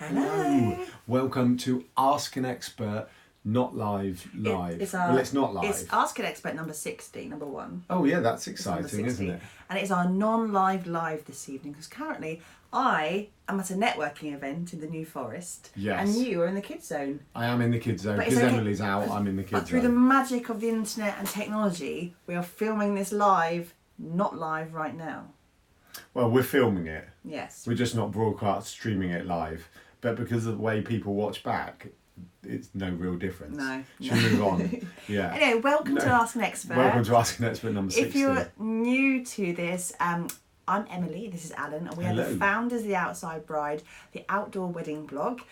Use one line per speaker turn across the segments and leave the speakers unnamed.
Hello. Welcome to Ask an Expert, not live.
It's
not live.
It's Ask an Expert number 60, number 1.
Oh yeah, that's exciting, isn't it?
And it's our non-live live this evening because currently I am at a networking event in the New Forest.
Yes.
And you are in the kids zone.
I am in the kids zone because Emily's out. I'm in the kids zone.
But through the magic of the internet and technology, we are filming this live, not live right now.
Well, we're filming it.
Yes.
We're just not streaming it live. But because of the way people watch back, it's no real difference.
No.
Should we move on? Yeah.
Anyway, welcome to Ask an Expert.
Welcome to Ask an Expert number 60.
If you're new to this, I'm Emily, this is Alan, and we are the founders of The Outside Bride, the outdoor wedding blog.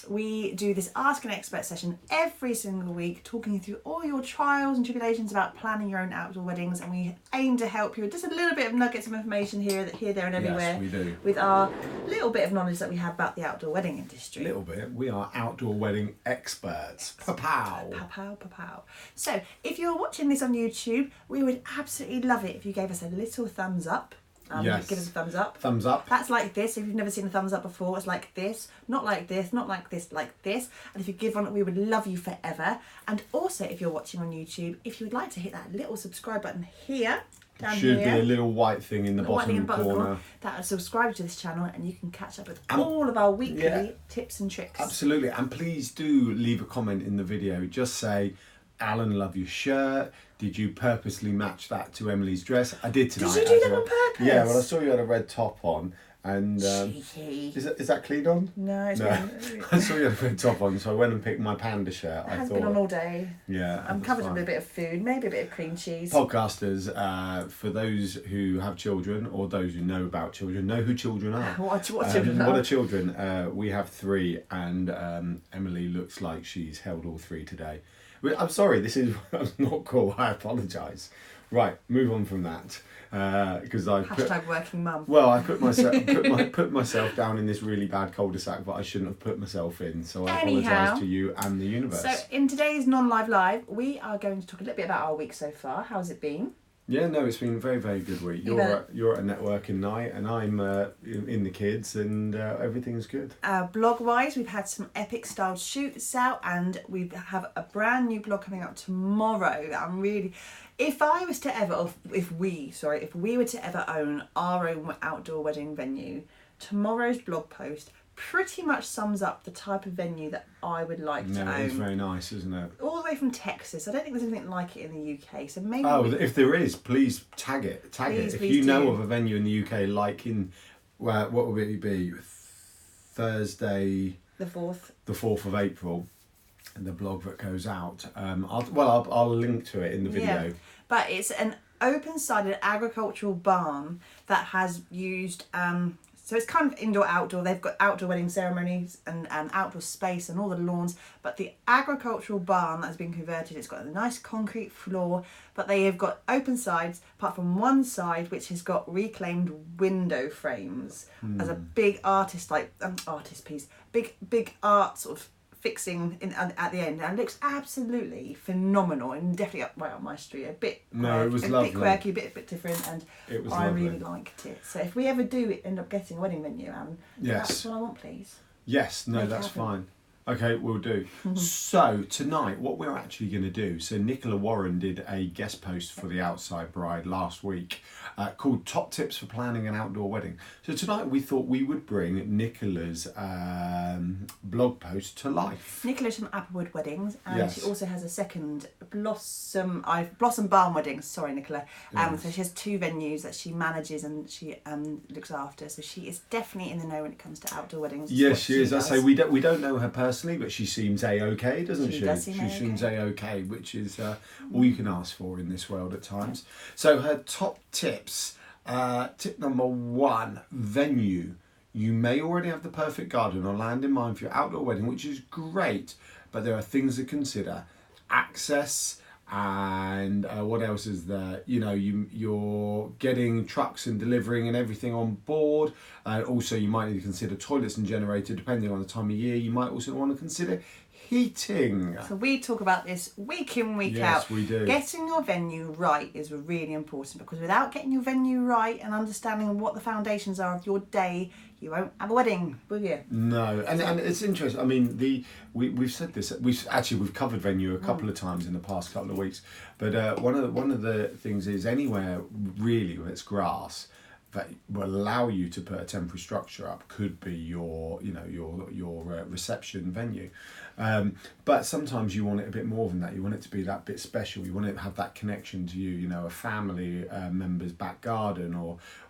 We do this Ask an Expert session every single week, talking you through all your trials and tribulations about planning your own outdoor weddings, and we aim to help you with just a little bit of nuggets of information here, there and everywhere.
Yes, we do.
With our little bit of knowledge that we have about the outdoor wedding industry.
Little bit. We are outdoor wedding experts. Pa-pow.
Pa-pow, pa-pow. So, if you're watching this on YouTube, we would absolutely love it if you gave us a little thumbs up.
Yes.
Give us a thumbs up.
Thumbs up.
That's like this. If you've never seen a thumbs up before, it's like this, not like this, not like this, like this. And if you give one, we would love you forever. And also, if you're watching on YouTube, if you would like to hit that little subscribe button here, down
Should
here.
be a little white thing in the bottom corner.
That will subscribe to this channel, and you can catch up with all of our weekly tips and tricks.
Absolutely. And please do leave a comment in the video. Just say, Alan, love your shirt. Did you purposely match that to Emily's dress? I did tonight.
Did you do that on purpose?
Yeah, well, I saw you had a red top on. And
cheeky.
Is that clean on?
No, it's been...
I saw you had a red top on, so I went and picked my panda shirt.
It has been on all day.
Yeah.
I'm covered with a bit of food, maybe a bit of cream cheese.
Podcasters, for those who have children or those who know about children, know who children are.
What children are?
What are children? We have 3, and Emily looks like she's held all 3 today. I'm sorry, this is not cool. I apologise. Right, move on from that. Because
working mum.
Well, I put myself down in this really bad cul-de-sac that I shouldn't have put myself in. So I apologise to you and the universe.
So in today's non-live live, we are going to talk a little bit about our week so far. How's it been?
Yeah, no, it's been a very, very good week. You're at a networking night, and I'm in the kids, and everything's good.
Blog-wise, we've had some epic style shoots out, and we have a brand new blog coming out tomorrow. I'm really, if we were to ever own our own outdoor wedding venue, tomorrow's blog post pretty much sums up the type of venue that I would like to own.
It's very nice, isn't it?
All the way from Texas. I don't think there's anything like it in the UK. So maybe.
If there is, please tag it. If you know of a venue in the UK, like in, what would it be? Thursday,
the 4th.
The 4th of April, and the blog that goes out. I'll link to it in the video.
Yeah, but it's an open-sided agricultural barn that has used. So it's kind of indoor-outdoor. They've got outdoor wedding ceremonies and outdoor space and all the lawns. But the agricultural barn that has been converted, it's got a nice concrete floor. But they have got open sides, apart from one side, which has got reclaimed window frames as a big artist piece. Big art sort of fixing at the end, and it looks absolutely phenomenal and definitely right up my street. It was lovely. A bit quirky, a bit different, and I really liked it. So if we ever do end up getting a wedding venue, that's what I want, please.
Yes, no, that's fine. Okay, we'll do. So tonight, what we're actually going to do, so Nicola Warren did a guest post for The Outside Bride last week called Top Tips for Planning an Outdoor Wedding. So tonight we thought we would bring Nicola's blog post to life.
Nicola's from Applewood Weddings, and she also has a second Blossom Barn Weddings. Sorry, Nicola. So she has 2 venues that she manages and she looks after. So she is definitely in the know when it comes to outdoor weddings.
Yes, she is. I say we don't know her personally, but she seems a-okay, doesn't she?
She
seems a-okay, which is all you can ask for in this world at times. So her top tips. Tip number 1, venue. You may already have the perfect garden or land in mind for your outdoor wedding, which is great, but there are things to consider. Access, and what else is there? You're getting trucks and delivering and everything on board. Also, you might need to consider toilets and generator depending on the time of year. You might also want to consider Heating.
So we talk about this week in, week
Yes,
out.
we do.
Getting your venue right is really important, because without getting your venue right and understanding what the foundations are of your day, you won't have a wedding, will you?
No, and it's interesting. I mean, we've said this. We've covered venue a couple of times in the past couple of weeks. But one of the things is, anywhere really where it's grass that will allow you to put a temporary structure up could be your reception venue. But sometimes you want it a bit more than that. You want it to be that bit special. You want it to have that connection to you, a family member's back garden,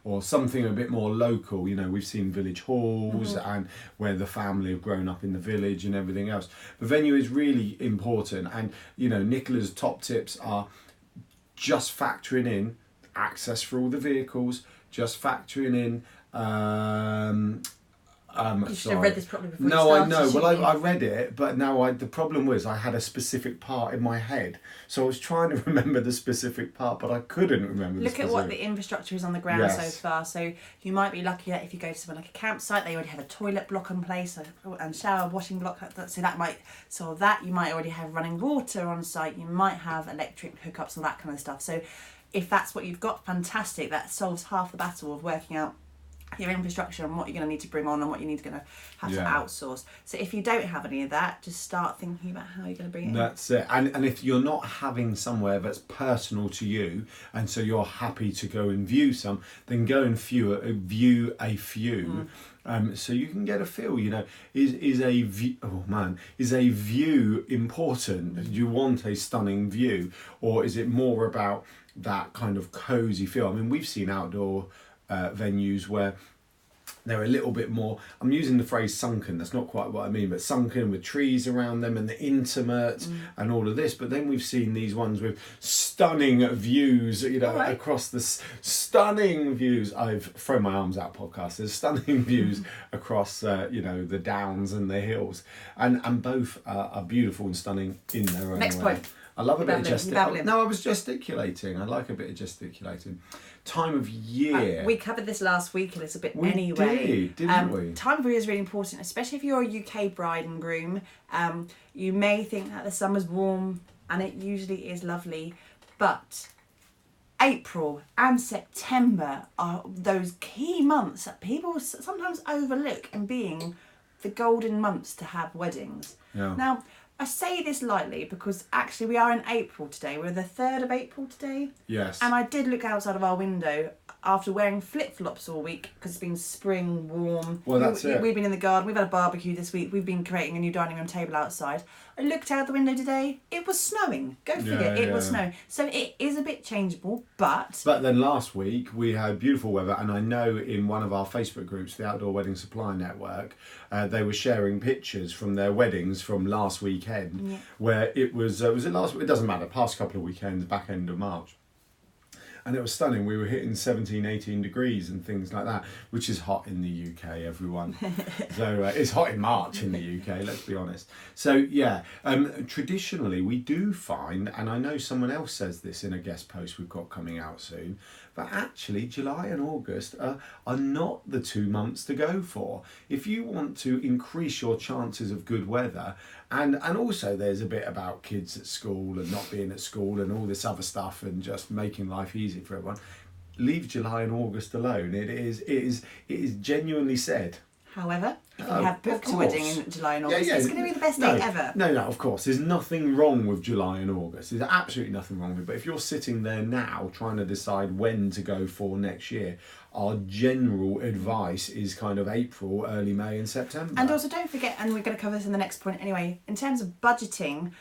or something a bit more local. We've seen village halls and where the family have grown up in the village and everything else. But venue is really important. And, Nicola's top tips are just factoring in access for all the vehicles, just factoring in
You should have read this properly before.
No,
you
I know.
started,
Well, I read it, but now the problem was I had a specific part in my head, so I was trying to remember the specific part, but I couldn't remember.
Look at what the infrastructure is on the ground so
Yes.
far. So you might be lucky that if you go to somewhere like a campsite, they already have a toilet block in place and shower washing block. So that might solve that. You might already have running water on site. You might have electric hookups, all that kind of stuff. So if that's what you've got, fantastic. That solves half the battle of working out your infrastructure and what you're going to need to bring on and what you need to have to outsource. So if you don't have any of that, just start thinking about how you're going to bring it in.
That's it. And if you're not having somewhere that's personal to you, and so you're happy to go and view some, then go and view a few. So you can get a feel. Is a view? Oh man, is a view important? Do you want a stunning view, or is it more about that kind of cozy feel? I mean, we've seen outdoor venues where they're a little bit more, I'm using the phrase sunken, that's not quite what I mean, but sunken with trees around them and the intimate and all of this. But then we've seen these ones with stunning views, across the stunning views. I've thrown my arms out podcast. There's stunning views across, the downs and the hills. And both are beautiful and stunning in their own
Next
way.
point.
I love a bit of
gesticulating.
No, I was gesticulating. I like a bit of gesticulating. Time of year.
We covered this last week a little bit
We
anyway.
didn't we?
Time of year is really important, especially if you're a UK bride and groom. You may think that the summer's warm, and it usually is lovely, but April and September are those key months that people sometimes overlook in being the golden months to have weddings.
Yeah.
Now, I say this lightly because actually we are in April today. We're the 3rd of April today.
Yes.
And I did look outside of our window after wearing flip-flops all week because it's been spring, warm.
Well, that's it.
We've been in the garden. We've had a barbecue this week. We've been creating a new dining room table outside. I looked out the window today. It was snowing. Go figure. It was snowing. So it is a bit changeable, but...
But then last week we had beautiful weather, and I know in one of our Facebook groups, the Outdoor Wedding Supply Network, they were sharing pictures from their weddings from last weekend, where it was it last? It doesn't matter. Past couple of weekends, back end of March. And it was stunning. We were hitting 17, 18 degrees and things like that, which is hot in the UK, everyone. So it's hot in March in the UK, let's be honest. So traditionally we do find, and I know someone else says this in a guest post we've got coming out soon, but actually July and August are not the 2 months to go for. If you want to increase your chances of good weather, and also there's a bit about kids at school and not being at school and all this other stuff and just making life easy for everyone, leave July and August alone. It is genuinely said.
However, if you have booked a wedding in July and August, it's going to be the best
day
ever.
No, of course. There's nothing wrong with July and August. There's absolutely nothing wrong with it. But if you're sitting there now trying to decide when to go for next year, our general advice is kind of April, early May and September.
And also don't forget, and we're going to cover this in the next point anyway, in terms of budgeting,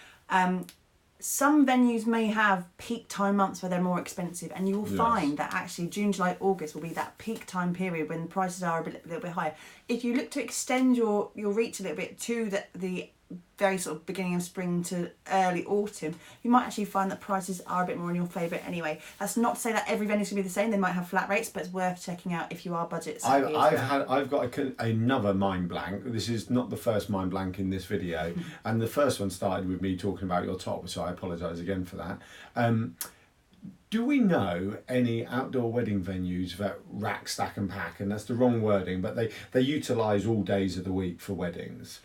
some venues may have peak time months where they're more expensive, and you will find that actually June, July, August will be that peak time period when prices are a little bit higher. If you look to extend your reach a little bit to the very sort of beginning of spring to early autumn, you might actually find that prices are a bit more in your favour anyway. That's not to say that every venue's going to be the same. They might have flat rates, but it's worth checking out if you are budget savvy.
I've got another mind blank. This is not the first mind blank in this video, and the first one started with me talking about your top, so I apologise again for that. Do we know any outdoor wedding venues that rack, stack and pack, and that's the wrong wording, but they utilise all days of the week for weddings?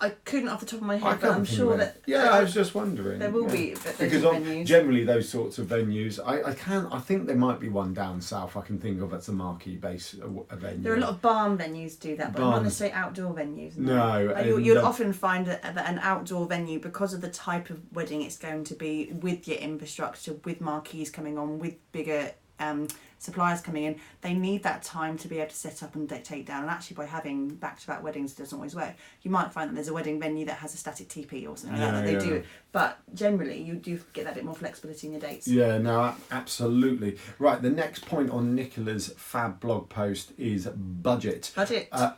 I couldn't off the top of my
I
head, but
can't
I'm
think
sure
of
that...
it. Yeah, I was just wondering.
There will
yeah.
be those
because
venues.
generally those sorts of venues, I think there might be one down south I can think of that's a marquee base a venue.
There are a lot of barn venues do that, but not necessarily outdoor venues.
No.
You'll often find that an outdoor venue, because of the type of wedding it's going to be, with your infrastructure, with marquees coming on, with bigger suppliers coming in, they need that time to be able to set up and take down. And actually, by having back-to-back weddings, it doesn't always work. You might find that there's a wedding venue that has a static TP or something like that they do. But generally, you do get that bit more flexibility in your dates.
Yeah, no, absolutely. Right, the next point on Nicola's fab blog post is budget.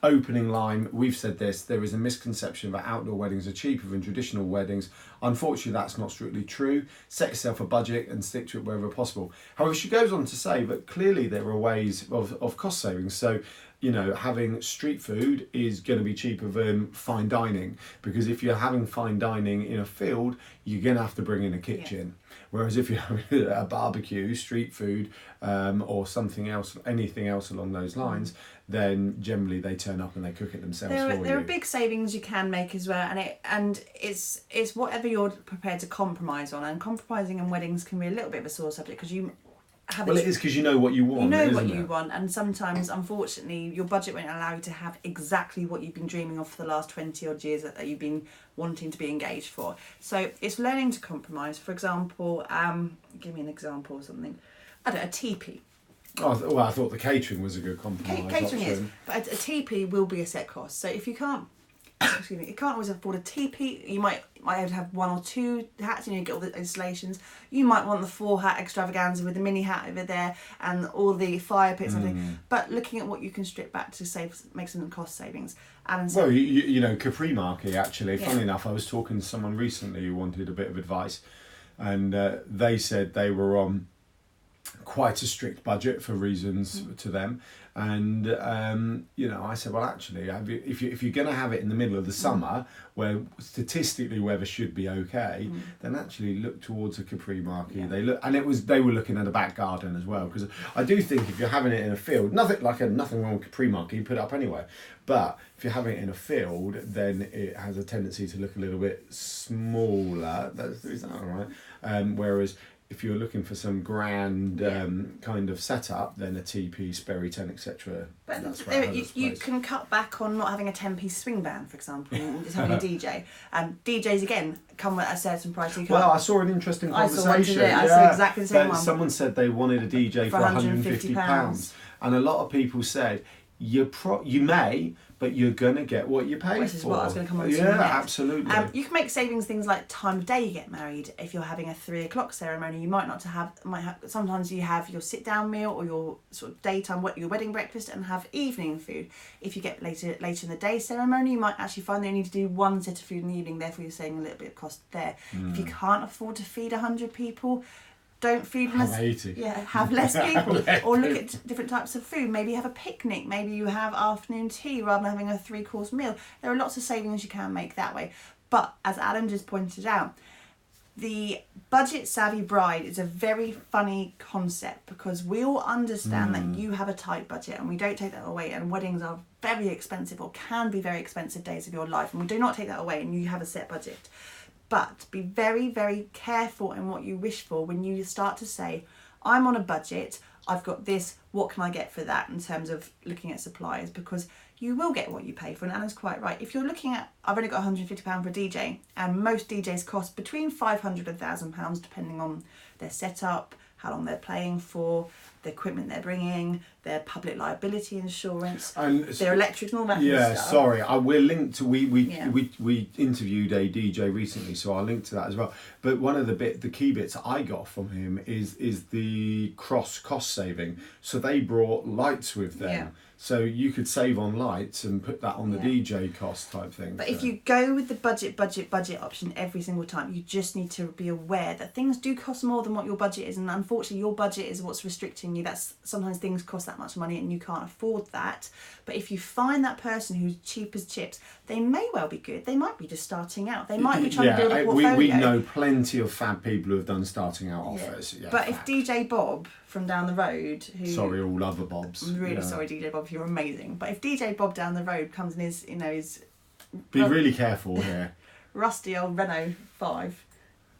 Opening line, we've said this, there is a misconception that outdoor weddings are cheaper than traditional weddings. Unfortunately, that's not strictly true. Set yourself a budget and stick to it wherever possible. However, she goes on to say that clearly there are ways of cost savings. So, having street food is going to be cheaper than fine dining, because if you're having fine dining in a field, you're going to have to bring in a kitchen. Whereas if you're having a barbecue, street food, or something else, anything else along those lines, then generally they turn up and they cook it themselves for you.
There are big savings you can make as well, and it's whatever you're prepared to compromise on. And compromising in weddings can be a little bit of a sore subject, because you have
it is because you know what you want.
You know what you want, and sometimes, unfortunately, your budget won't allow you to have exactly what you've been dreaming of for the last 20 odd years that you've been wanting to be engaged for. So it's learning to compromise. For example, give me an example or something. I don't know, a teepee.
Oh, I thought the catering was a good compromise.
Catering is, but a teepee will be a set cost. So if you can't, you can't always afford a teepee. You might have one or two hats, you get all the installations. You might want the 4-hat extravaganza with the mini hat over there and all the fire pits and everything. But looking at what you can strip back to make some cost savings. Alan said,
well, Capri Marquee, actually, funnily enough, I was talking to someone recently who wanted a bit of advice, and they said they were on quite a strict budget for reasons to them, and I said, well, actually, if you're going to have it in the middle of the summer, where statistically weather should be okay, then actually look towards a Capri Marquee. They were looking at a back garden as well, because I do think if you're having it in a field, nothing wrong with Capri Marquee, you put it up anyway, but if you're having it in a field, then it has a tendency to look a little bit smaller. Is that all right? Whereas if you're looking for some grand kind of setup, then a TP, Sperry tent, etc.
But you can cut back on not having a 10-piece swing band, for example, and just having a DJ. DJs, again, come at a certain price.
Well, I saw an interesting conversation.
I saw exactly the same one.
Someone said they wanted a DJ for £150. And a lot of people said, you may, but you're going to get what you pay for.
Which is what I was going to come on to
next. Absolutely.
You can make savings things like time of day you get married. If you're having a 3:00 ceremony, you might sometimes you have your sit down meal or your sort of daytime, your wedding breakfast, and have evening food. If you get later in the day ceremony, you might actually find that you need to do one set of food in the evening, therefore you're saving a little bit of cost there. If you can't afford to feed 100 people, don't feed less. Have less people, or look at different types of food. Maybe have a picnic. Maybe you have afternoon tea rather than having a 3-course meal. There are lots of savings you can make that way. But as Adam just pointed out, the budget savvy bride is a very funny concept, because we all understand that you have a tight budget, and we don't take that away. And weddings are very expensive, or can be very expensive days of your life, and we do not take that away. And you have a set budget. But be very, very careful in what you wish for when you start to say, I'm on a budget, I've got this, what can I get for that, in terms of looking at suppliers, because you will get what you pay for. And Alan's quite right. If you're looking at, I've only got £150 for a DJ, and most DJs cost between £500 and £1,000, depending on their setup, how long they're playing for, the equipment they're bringing, their public liability insurance, and their electric and all that kind of stuff.
Sorry, we're linked to we interviewed a DJ recently, so I'll link to that as well. But one of the key bits I got from him is the cross cost saving. So they brought lights with them. Yeah. So you could save on lights and put that on the DJ cost type thing.
But if you go with the budget option every single time, you just need to be aware that things do cost more than what your budget is. And unfortunately, your budget is what's restricting you. That's sometimes things cost that much money and you can't afford that. But if you find that person who's cheap as chips, they may well be good. They might be just starting out. They might be trying to build a portfolio.
We know plenty of fab people who have done starting out offers. Yeah,
but if DJ Bob from down the road,
sorry, all other Bobs.
I'm really sorry, DJ Bob, you're amazing. But if DJ Bob down the road comes and is
Be really careful here.
Rusty old Renault 5.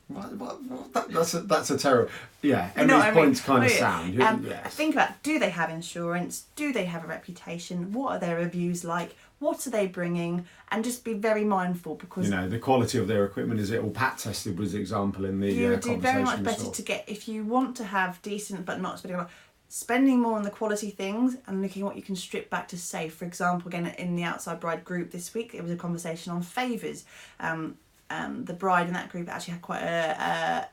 That's a terrible. Yeah,
You know
Emily's
what I mean?
point's kind of
Oh, yeah.
sound. Yes.
Think about, do they have insurance? Do they have a reputation? What are their reviews like? What are they bringing? And just be very mindful, because
The quality of their equipment, is it all pat tested, was the example in the
you would do
conversation
very much
we
better
saw.
to get, if you want to have decent but not spending more on the quality things and looking at what you can strip back to save. For example, again, in the Outside Bride group this week, it was a conversation on favours. The bride in that group actually had quite a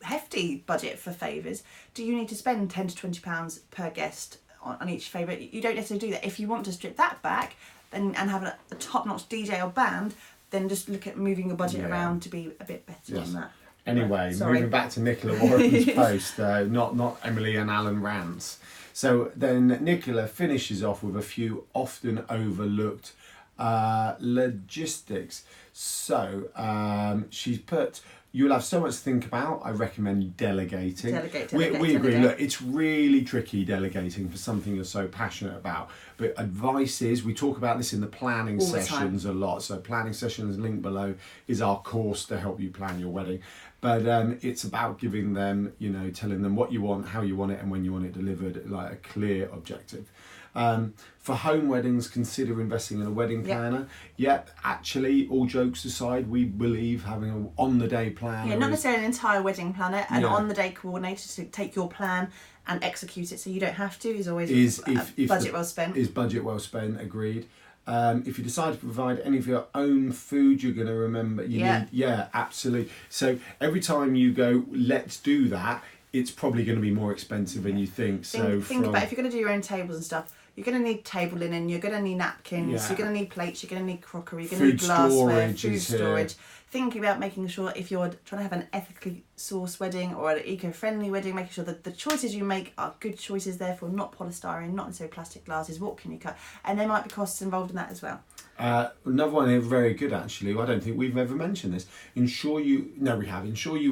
hefty budget for favours. Do you need to spend £10 to £20 per guest on each favour? You don't necessarily do that. If you want to strip that back and have a top-notch DJ or band, then just look at moving your budget around to be a bit better on that.
Anyway,
Sorry.
moving back to Nicola Warren's post, not Emily and Alan Rance. So then Nicola finishes off with a few often overlooked logistics. So she's put, you'll have so much to think about. I recommend delegating. We agree. Look, it's really tricky delegating for something you're so passionate about. But advice is, we talk about this in the planning sessions a lot. So planning sessions, link below, is our course to help you plan your wedding. But it's about giving them, telling them what you want, how you want it, and when you want it delivered, like a clear objective. For home weddings, consider investing in a wedding planner. Yep, actually, all jokes aside, we believe having an on-the-day plan.
Yeah, not necessarily an entire wedding planner, an on-the-day coordinator to take your plan and execute it, so you don't have to. Is always budget well spent.
Is budget well spent? Agreed. If you decide to provide any of your own food, you're going to remember absolutely. So every time you go, let's do that, it's probably going to be more expensive than you think.
Think about, if you're going to do your own tables and stuff, you're going to need table linen, you're going to need napkins, you're going to need plates, you're going to need crockery, you're going to need glassware, food storage. Thinking about making sure, if you're trying to have an ethically sourced wedding or an eco-friendly wedding, making sure that the choices you make are good choices, therefore not polystyrene, not necessarily plastic glasses. What can you cut? And there might be costs involved in that as well.
Another one here, very good actually. I don't think we've ever mentioned this. Ensure you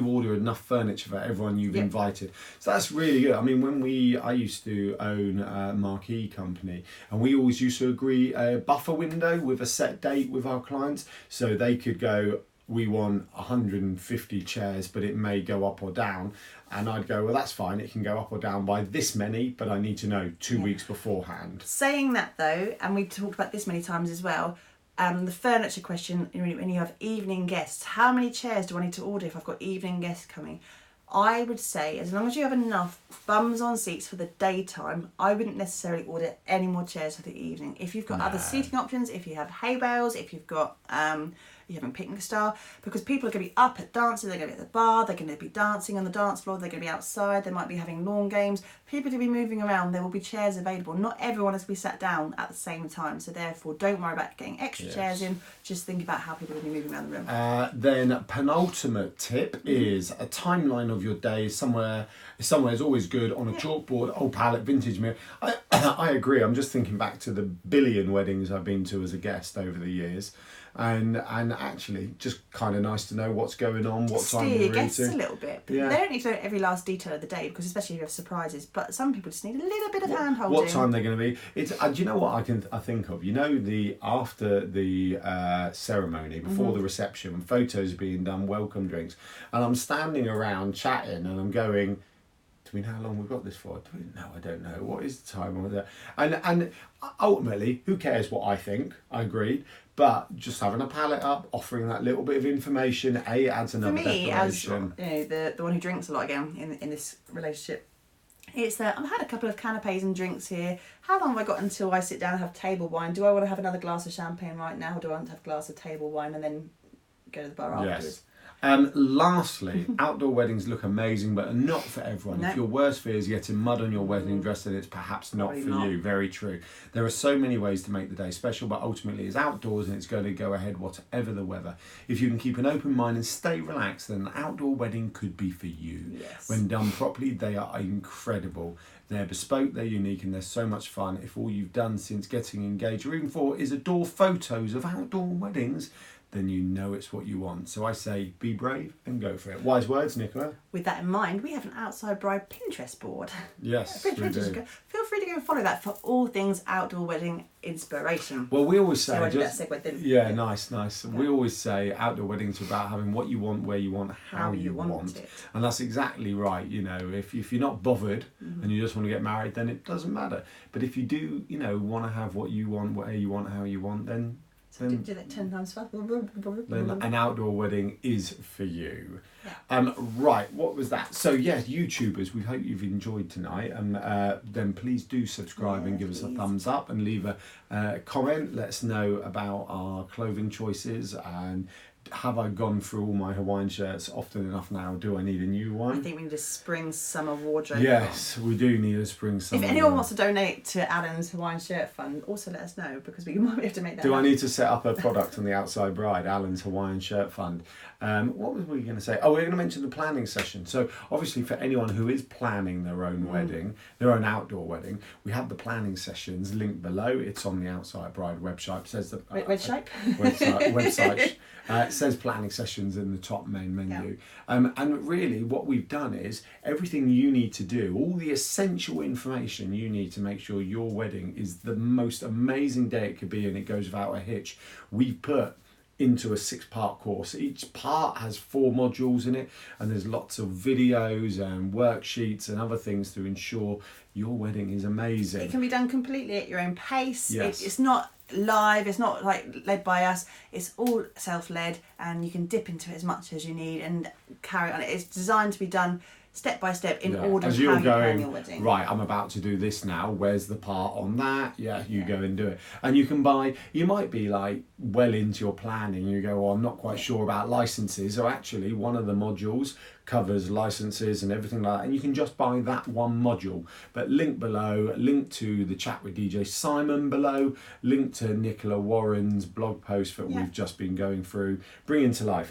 order enough furniture for everyone you've invited. So that's really good. I mean, I used to own a marquee company, and we always used to agree a buffer window with a set date with our clients, so they could go, we want 150 chairs, but it may go up or down. And I'd go, well, that's fine. It can go up or down by this many, but I need to know 2 weeks beforehand.
Saying that though, and we've talked about this many times as well, the furniture question, when you have evening guests, how many chairs do I need to order if I've got evening guests coming? I would say, as long as you have enough bums on seats for the daytime, I wouldn't necessarily order any more chairs for the evening. If you've got other seating options, if you have hay bales, if you've got you have a picnic style, because people are going to be up at dancing, they're going to be at the bar, they're going to be dancing on the dance floor, they're going to be outside, they might be having lawn games, people are going to be moving around, there will be chairs available. Not everyone has to be sat down at the same time, so therefore don't worry about getting extra chairs in, just think about how people are going to be moving around the room.
Then penultimate tip is a timeline of your day. Somewhere is always good, on a chalkboard, old palette, vintage mirror. I agree. I'm just thinking back to the billion weddings I've been to as a guest over the years. And actually, just kind of nice to know what's going on, what time
Steer
you're
your guests
eating.
a little bit. They don't need to know every last detail of the day, because especially if you have surprises. But some people just need a little bit of hand holding.
What time they're going to be? It's. Do you know what I think of? After the ceremony, before the reception, photos being done, welcome drinks, and I'm standing around chatting, and I'm going, do we know how long we've got this for? No, I don't know. What is the time? And ultimately, who cares what I think? I agreed. But just having a palette up, offering that little bit of information, it adds another decoration.
For me, as the one who drinks a lot again in this relationship, it's that I've had a couple of canapes and drinks here. How long have I got until I sit down and have table wine? Do I want to have another glass of champagne right now, or do I want to have a glass of table wine and then go to the bar afterwards?
Yes. Lastly, outdoor weddings look amazing, but are not for everyone.
No.
If your worst fear is getting mud on your wedding dress, then it's perhaps not
Probably
for
not.
you. Very true. There are so many ways to make the day special, but ultimately it's outdoors and it's going to go ahead whatever the weather. If you can keep an open mind and stay relaxed, then an outdoor wedding could be for you.
Yes.
When done properly, they are incredible. They're bespoke, they're unique, and they're so much fun. If all you've done since getting engaged or even for is adore photos of outdoor weddings, then you know it's what you want. So I say, be brave and go for it. Wise words, Nicola.
With that in mind, we have an Outside Bride Pinterest board.
Yes, we do.
Feel free to go and follow that for all things outdoor wedding inspiration.
Well, we always say...
So I did that segue, didn't
yeah,
you?
nice. We always say outdoor weddings are about having what you want, where you want, how you want.
it.
And that's exactly right. You know, if you're not bothered and you just want to get married, then it doesn't matter. But if you do, you know, want to have what you want, where you want, how you want, then...
So do that 10 times fast.
Then an outdoor wedding is for you.
Yeah.
Right, what was that? So yes, YouTubers, we hope you've enjoyed tonight. Then please do subscribe and give us a thumbs up and leave a comment. Let us know about our clothing choices and have I gone through all my Hawaiian shirts often enough now? Do I need a new one?
I think we need a spring-summer wardrobe.
Yes, we do need a spring-summer.
If anyone wants to donate to Alan's Hawaiian shirt fund, also let us know because we might be able to make that.
Do I need to set up a product on the Outside Bride, Alan's Hawaiian Shirt Fund? What was we going to say? Oh, we're going to mention the planning session. So obviously for anyone who is planning their own wedding, their own outdoor wedding, we have the planning sessions linked below. It's on the Outside Bride website. It says the
website.
Website. It says planning sessions in the top main menu. Yeah. And really what we've done is everything you need to do, all the essential information you need to make sure your wedding is the most amazing day it could be and it goes without a hitch, we've put into a 6-part course. Each part has 4 modules in it and there's lots of videos and worksheets and other things to ensure your wedding is amazing.
It can be done completely at your own pace.
Yes.
It's not live, it's not like led by us, it's all self-led and you can dip into it as much as you need and carry on. It's designed to be done step by step in order
as
of
you're
how you
going,
plan your wedding.
Right, I'm about to do this now, where's the part on that? You go and do it. And you can buy, you might be like well into your planning, you go, well, I'm not quite sure about licenses, so actually one of the modules covers licenses and everything like that, and you can just buy that one module. But link below, link to the chat with DJ Simon below, link to Nicola Warren's blog post that we've just been going through, bringing to life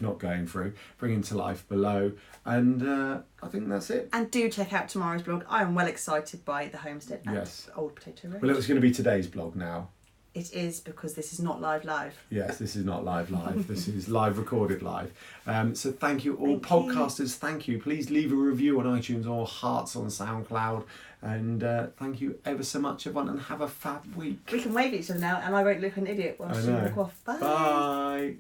below, and I think that's it.
And do check out tomorrow's blog. I am well excited by the homestead at Old Potato Road.
Well, it was going to be today's blog now.
It is because this is not live.
Yes, this is not live. This is live recorded live. So thank you all.
Thank
podcasters, thank you. Please leave a review on iTunes or hearts on SoundCloud. And thank you ever so much, everyone, and have a fab week.
We can wave at each other now and I won't look an idiot while she walk off. Bye.
Bye.